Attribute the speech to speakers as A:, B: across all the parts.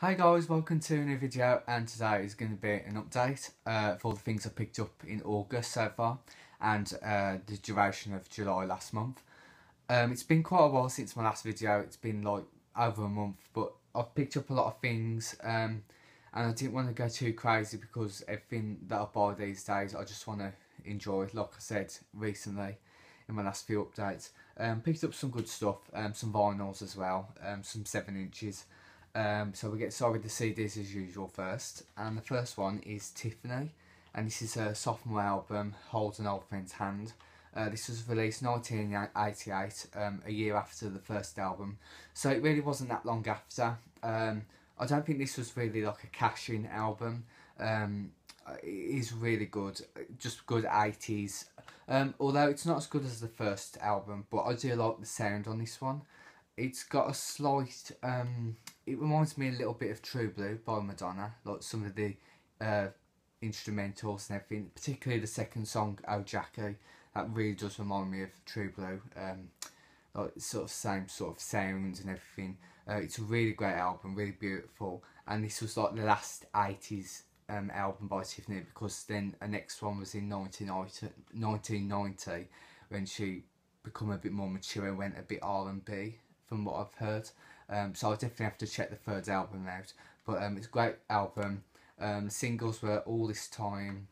A: Hi guys, welcome to a new video, and today is going to be an update for all the things I picked up in August so far and the duration of July last month. It's been quite a while since my last video. It's been like over a month, but I've picked up a lot of things and I didn't want to go too crazy because everything that I buy these days I just want to enjoy, like I said recently in my last few updates. Picked up some good stuff, some vinyls as well, some 7 inches. So we get started with the CDs as usual first, and the first one is Tiffany, and this is her sophomore album, Hold an Old Friend's Hand. This was released 1988, a year after the first album, so it really wasn't that long after. I don't think this was really like a cash-in album. It is really good, just good 80s, although it's not as good as the first album, but I do like the sound on this one. It's got a slight, it reminds me a little bit of True Blue by Madonna, like some of the instrumentals and everything, particularly the second song, Oh Jackie, that really does remind me of True Blue, like sort of same sort of sounds and everything. It's a really great album, really beautiful, and this was like the last 80s album by Tiffany, because then the next one was in 1990 when she become a bit more mature and went a bit R&B from what I've heard. So I'll definitely have to check the third album out, but it's a great album. Singles were All This Time,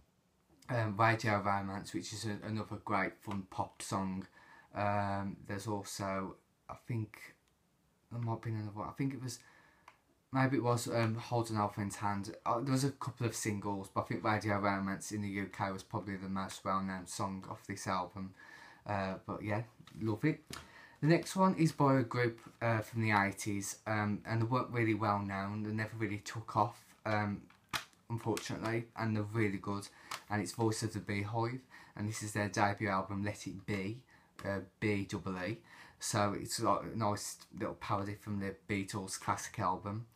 A: Radio Romance, which is another great fun pop song. There's also, I think there might be another one, I think it was, maybe it was Hold an Old Friend's Hand. There was a couple of singles, but I think Radio Romance in the UK was probably the most well-known song off this album. But yeah, love it. The next one is by a group from the 80s, and they weren't really well known. They never really took off, unfortunately, and they're really good. And it's Voice of the Beehive, and this is their debut album, Let It Be, B-E-E. So it's like a nice little parody from the Beatles classic album.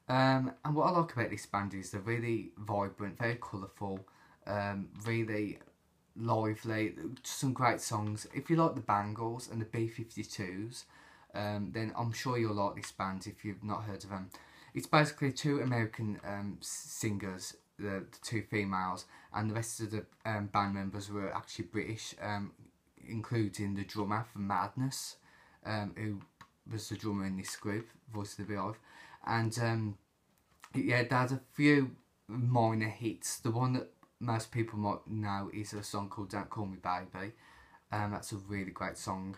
A: And what I like about this band is they're really vibrant, very colourful, really lively, some great songs. If you like the Bangles and the B-52s, then I'm sure you'll like this band if you've not heard of them. It's basically two American singers, the two females, and the rest of the band members were actually British, including the drummer from Madness, who was the drummer in this group, Voice of the Beehive. And yeah, they had a few minor hits. The one that most people might know is a song called Don't Call Me Baby. That's a really great song.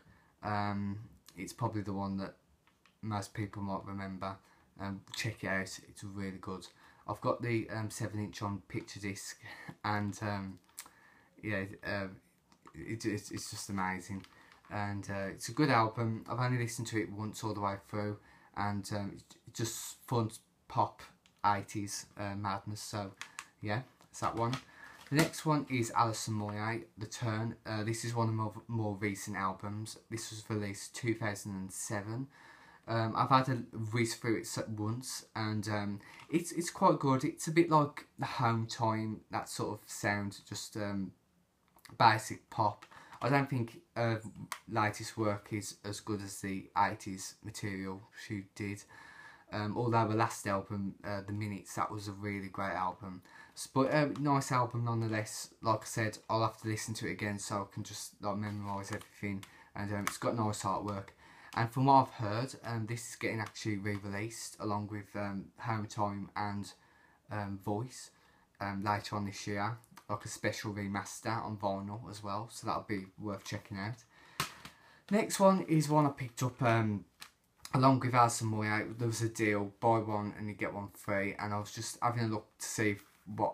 A: It's probably the one that most people might remember. Check it out, it's really good. I've got the 7-inch on picture disc, and yeah, it's just amazing. And it's a good album. I've only listened to it once all the way through, and it's just fun pop 80s madness. So yeah, it's that one. The next one is Alison Moyet, The Turn. This is one of my more recent albums. This was released 2007. I've had a read through it once, and it's quite good. It's a bit like the Home Time, that sort of sound, just basic pop. I don't think latest work is as good as the 80s material she did. Although the last album, The Minutes, that was a really great album. But nice album nonetheless. Like I said, I'll have to listen to it again so I can just like memorise everything. And it's got nice artwork. And from what I've heard, this is getting actually re-released along with Home Time and Voice later on this year, like a special remaster on vinyl as well. So that'll be worth checking out. Next one is one I picked up along with Alison Moyet. There was a deal, buy one and you get one free, and I was just having a look to see what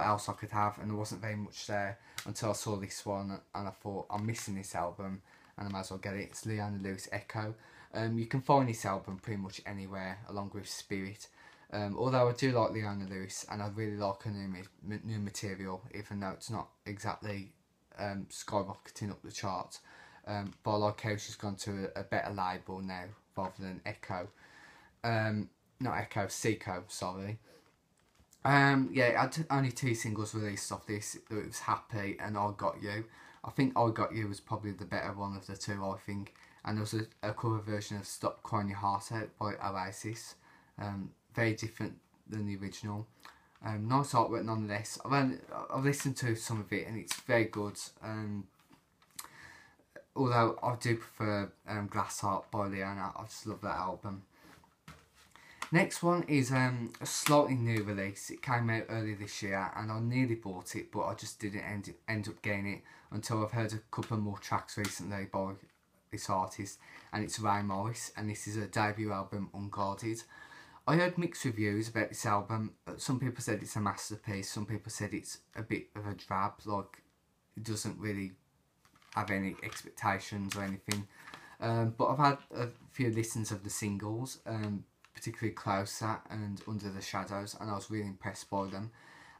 A: else I could have, and there wasn't very much there until I saw this one, and I thought, I'm missing this album and I might as well get it. It's Leona Lewis, Echo. You can find this album pretty much anywhere along with Spirit, although I do like Leona Lewis and I really like her new material, even though it's not exactly skyrocketing up the charts. But I like how she's gone to a better label now rather than Echo. Not Echo, Seco, sorry. Yeah, I had only 2 singles released off this. It was Happy and I Got You. I think I Got You was probably the better one of the two, I think. And there was a cover version of Stop Crying Your Heart Out by Oasis. very different than the original. Nice artwork nonetheless. I've listened to some of it and it's very good. Although I do prefer Glass Art by Leona. I just love that album. Next one is a slightly new release. It came out earlier this year and I nearly bought it, but I just didn't end up getting it until I've heard a couple more tracks recently by this artist, and it's Ray Morris, and this is a debut album, Unguarded. I heard mixed reviews about this album. Some people said it's a masterpiece, some people said it's a bit of a drab, like it doesn't really have any expectations or anything. But I've had a few listens of the singles, particularly Closer and Under the Shadows, and I was really impressed by them.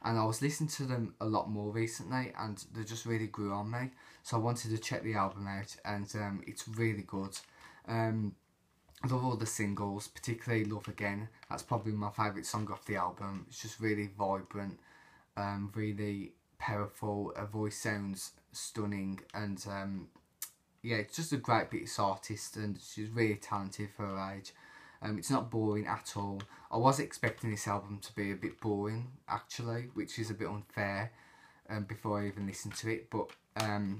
A: And I was listening to them a lot more recently and they just really grew on me. So I wanted to check the album out, and it's really good. I love all the singles, particularly Love Again. That's probably my favourite song off the album. It's just really vibrant, really powerful. Her voice sounds stunning, and yeah, it's just a great British artist, and she's really talented for her age. It's not boring at all. I was expecting this album to be a bit boring, actually, which is a bit unfair before I even listened to it, but I'm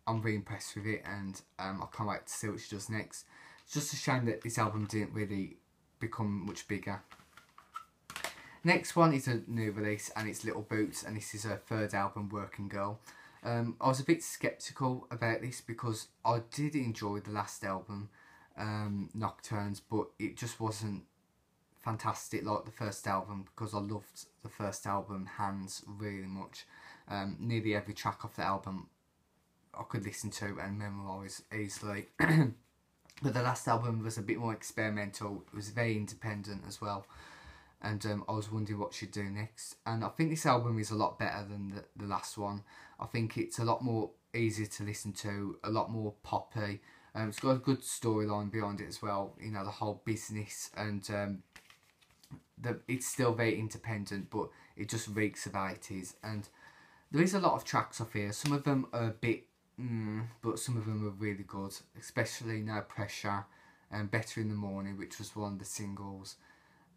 A: really impressed with it, and I can't wait to see what she does next. It's just a shame that this album didn't really become much bigger. Next one is a new release, and it's Little Boots, and this is her third album, Working Girl. I was a bit sceptical about this because I did enjoy the last album, Nocturnes, but it just wasn't fantastic like the first album, because I loved the first album, Hands, really much. Nearly every track off the album I could listen to and memorise easily. But the last album was a bit more experimental. It was very independent as well, and I was wondering what she'd do next. And I think this album is a lot better than the last one. I think it's a lot more easy to listen to, a lot more poppy. It's got a good storyline behind it as well, you know, the whole business, and it's still very independent, but it just reeks of 80s. And there is a lot of tracks off here. Some of them are a bit but some of them are really good, especially No Pressure and Better in the Morning, which was one of the singles,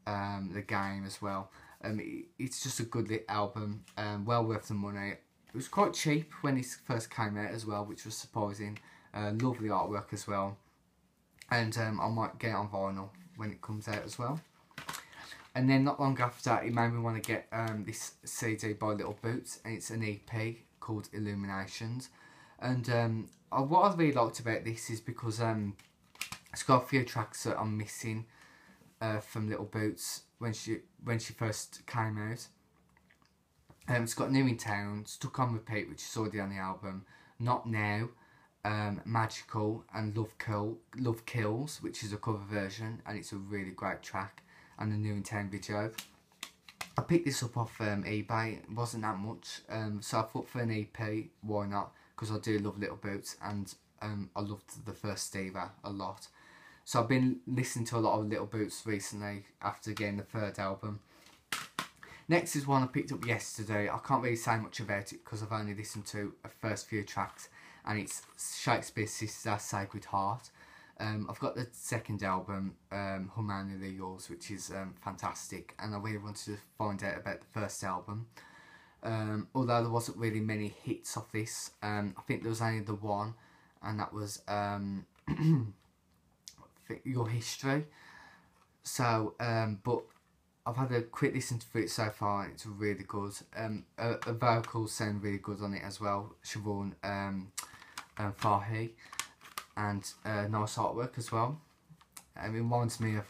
A: The Game as well. It's just a good lit album, well worth the money. It was quite cheap when it first came out as well, which was surprising. Lovely artwork as well, and I might get it on vinyl when it comes out as well. And then not long after, it made me want to get this CD by Little Boots, and it's an EP called Illuminations. And what I really liked about this is because it's got a few tracks that I'm missing from Little Boots when she first came out. It's got New in Town, Stuck on Repeat, which is already on the album, Not Now, Magical, and Love Kills, which is a cover version, and it's a really great track, and the New in Town video. I picked this up off eBay. It wasn't that much, so I thought for an EP, why not? Because I do love Little Boots, and I loved the first Stever a lot. So I've been listening to a lot of Little Boots recently after getting the third album. Next is one I picked up yesterday. I can't really say much about it because I've only listened to the first few tracks, and it's Shakespears Sister, Sacred Heart. I've got the second album, Humanly Yours, which is fantastic, and I really wanted to find out about the first album. Although there wasn't really many hits of this, I think there was only the one, and that was Your History. So, but I've had a quick listen to it so far, and it's really good. Her vocals sound really good on it as well, Siobhan Farhi, and nice artwork as well. It reminds me of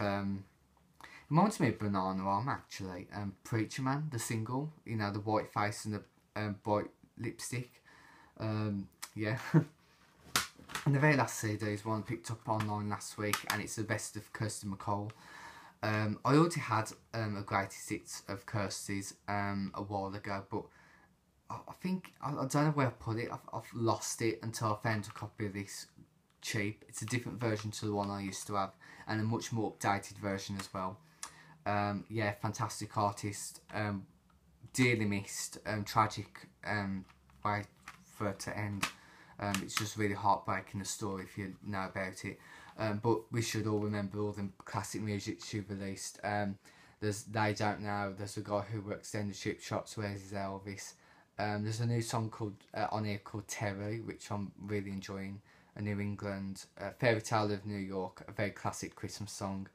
A: Banana Arm, actually. Preacher Man, the single, you know, the white face and the white lipstick. Yeah. And the very last CD is one I picked up online last week, and it's the best of Kirsty MacColl. I already had a greatest hits of Kirsty's a while ago, but I think, I don't know where I put it. I've lost it until I found a copy of this cheap. It's a different version to the one I used to have, and a much more updated version as well. Yeah, fantastic artist, dearly missed, tragic way for it to end. It's just really heartbreaking, the story, if you know about it. But we should all remember all the classic music she released. There's They Don't Know. There's a guy who works down the chip shops. Where's his Elvis? There's a new song called on here called Terry, which I'm really enjoying. A New England Fairy Tale of New York, a very classic Christmas song.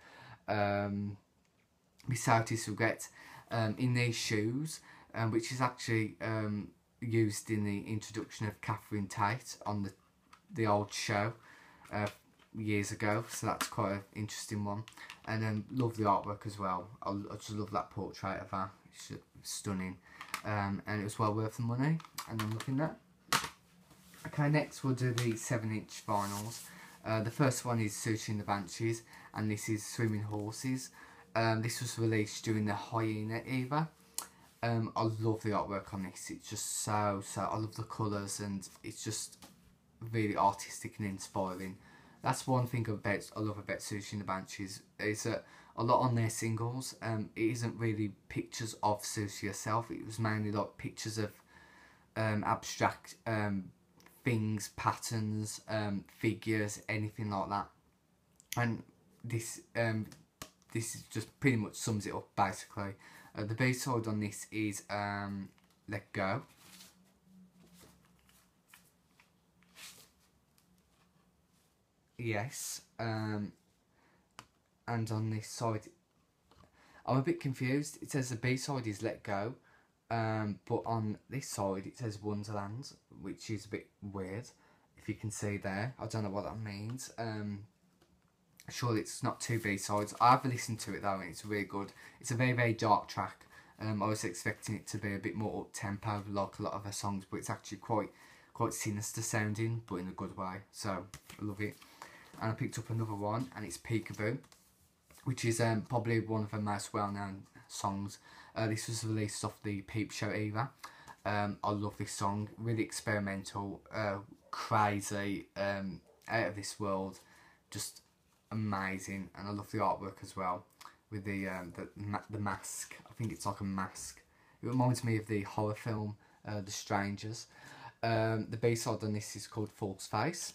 A: Without His Regret, In These Shoes, which is actually used in the introduction of Catherine Tate on the old show years ago, so that's quite an interesting one. And then love the artwork as well. I just love that portrait of her. It's stunning, and it was well worth the money. And I'm looking at. Okay, next we'll do the 7-inch vinyls. The first one is Sushi and the Banshees, and this is Swimming Horses. This was released during the Hyena era. I love the artwork on this. It's just so I love the colours, and it's just really artistic and inspiring. That's one thing I love about Sushi and the Banshees, is that a lot on their singles, it isn't really pictures of Sushi herself. It was mainly like pictures of abstract things, patterns, figures, anything like that. And this is just pretty much sums it up basically. The B-side on this is Let Go. Yes. And on this side, I'm a bit confused. It says the B-side is Let Go, but on this side it says Wonderland, which is a bit weird, if you can see there. I don't know what that means. Surely it's not two B-sides. I have listened to it though, and it's really good. It's a very, very dark track. I was expecting it to be a bit more up-tempo like a lot of her songs, but it's actually quite sinister sounding, but in a good way. So I love it. And I picked up another one, and it's Peekaboo, which is probably one of her most well-known songs. This was released off the Peep Show era. I love this song. Really experimental, crazy, out of this world, just amazing. And I love the artwork as well, with the mask. I think it's like a mask. It reminds me of the horror film The Strangers. The B-side on this is called False Face.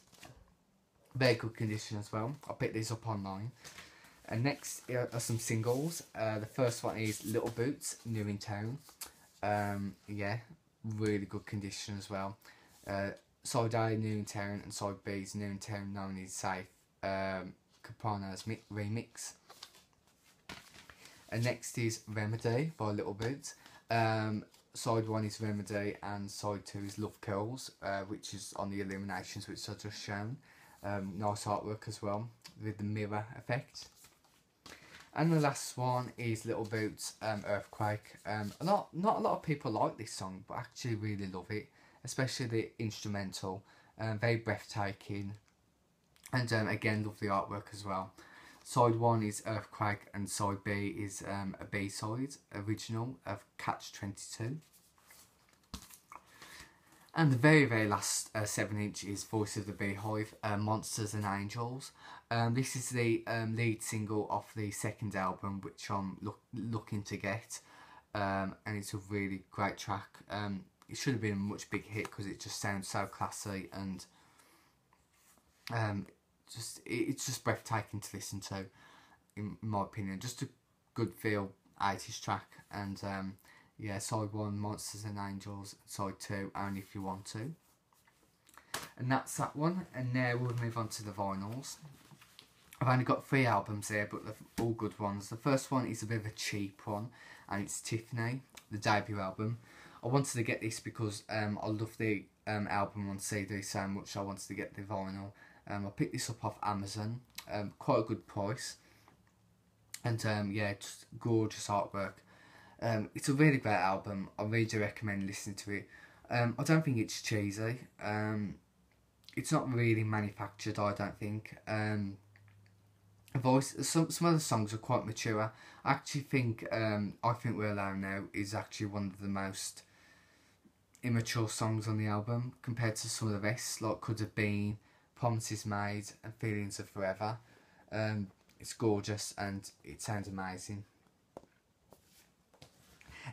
A: Very good condition as well. I picked these up online. And next are some singles. The first one is Little Boots, New in Town. Yeah, really good condition as well. Side A, New in Town, and Side B is New in Town, Known is Safe. Caprano's remix. And next is Remedy by Little Boots. Side 1 is Remedy, and side 2 is Love Curls, which is on the Illuminations, which I just shown. Nice artwork as well, with the mirror effect. And the last one is Little Boots, Earthquake. Not a lot of people like this song, but I actually really love it, especially the instrumental. Very breathtaking, and again love the artwork as well. Side 1 is Earthquake, and side B is a B-side original of Catch 22. And the very, very last 7-inch is Voice of the Beehive, Monsters and Angels. This is the lead single off the second album, which I'm looking to get. And it's a really great track. It should have been a much bigger hit because it just sounds so classy, and it's just breathtaking to listen to, in my opinion. Just a good feel 80s track. And yeah, side 1, Monsters and Angels, side 2, Only If You Want To. And that's that one. And now we'll move on to the vinyls. I've only got 3 albums here, but they're all good ones. The first one is a bit of a cheap one, and it's Tiffany, the debut album. I wanted to get this because I love the album on CD so much. I wanted to get the vinyl. I picked this up off Amazon, quite a good price. And yeah, just gorgeous artwork. It's a really great album. I really do recommend listening to it. I don't think it's cheesy. It's not really manufactured, I don't think. Some of the songs are quite mature. I actually think I Think We're Alone Now is actually one of the most immature songs on the album compared to some of the rest, like Could Have Been, Promises Made, and Feelings of Forever. It's gorgeous and it sounds amazing.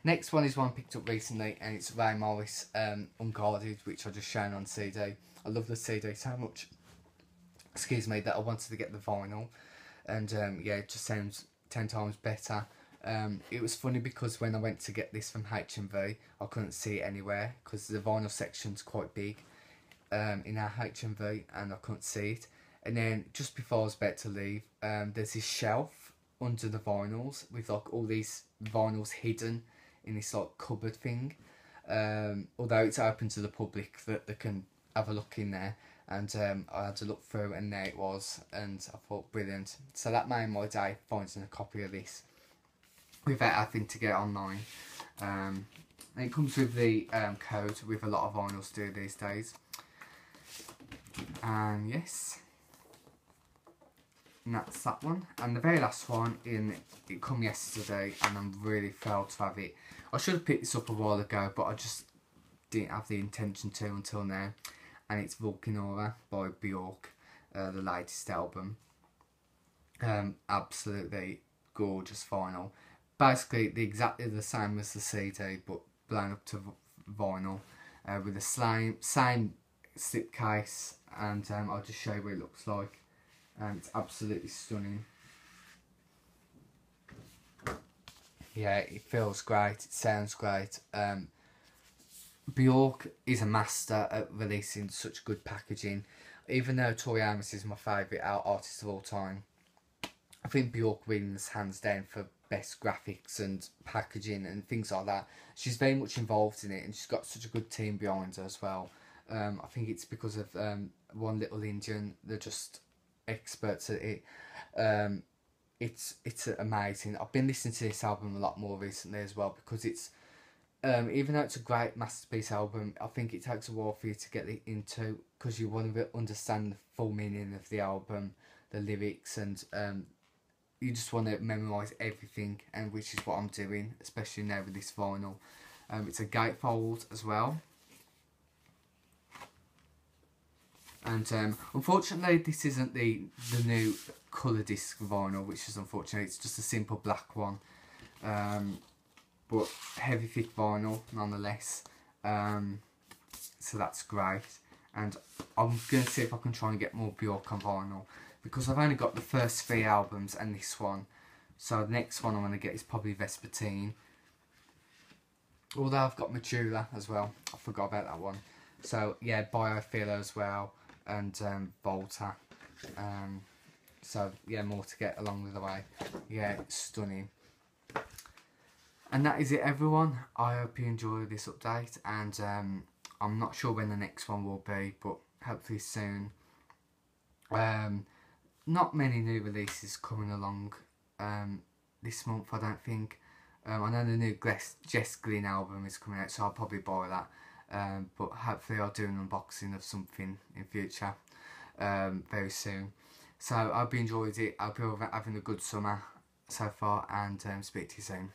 A: Next one is one I picked up recently, and it's Ray Morris, Unguarded, which I just shown on CD. I love the CD so much, excuse me, that I wanted to get the vinyl. And yeah, it just sounds 10 times better. It was funny because when I went to get this from HMV, I couldn't see it anywhere because the vinyl section's quite big in our HMV, and I couldn't see it. And then just before I was about to leave, there's this shelf under the vinyls with like all these vinyls hidden in this like cupboard thing. Although it's open to the public that they can have a look in there. And I had to look through, and there it was, and I thought brilliant. So that made my day, finding a copy of this without having to get online. And it comes with the code, with a lot of vinyls do these days. And yes, and that's that one. And the very last one, it come yesterday, and I'm really thrilled to have it. I should have picked this up a while ago, but I just didn't have the intention to until now. And it's Vulcanora by Bjork, the latest album. Absolutely gorgeous vinyl. Basically exactly the same as the CD, but blown up to vinyl, with the same slipcase, and I'll just show you what it looks like. It's absolutely stunning. Yeah, it feels great, it sounds great. Bjork is a master at releasing such good packaging. Even though Tori Amos is my favourite artist of all time, I think Bjork wins hands down for best graphics and packaging and things like that. She's very much involved in it, and she's got such a good team behind her as well. I think it's because of One Little Indian. They're just experts at it. It's amazing. I've been listening to this album a lot more recently as well, because it's even though it's a great masterpiece album, I think it takes a while for you to get it into, because you want to understand the full meaning of the album, the lyrics, and you just want to memorise everything, and which is what I'm doing, especially now with this vinyl. It's a gatefold as well. And unfortunately this isn't the new colour disc vinyl, which is unfortunate. It's just a simple black one. But heavy thick vinyl nonetheless, so that's great. And I'm going to see if I can try and get more Bjork on vinyl, because I've only got the first 3 albums and this one, so the next one I'm going to get is probably Vespertine, although I've got Medulla as well, I forgot about that one. So yeah, Biophilo as well, and Volta. So yeah, more to get along the way. Yeah, it's stunning. And that is it, everyone. I hope you enjoyed this update, and I'm not sure when the next one will be, but hopefully soon. Not many new releases coming along this month, I don't think. I know the new Jess Glynne album is coming out, so I'll probably buy that. But hopefully I'll do an unboxing of something in future very soon. So I hope you enjoyed it. I hope you're having a good summer so far, and speak to you soon.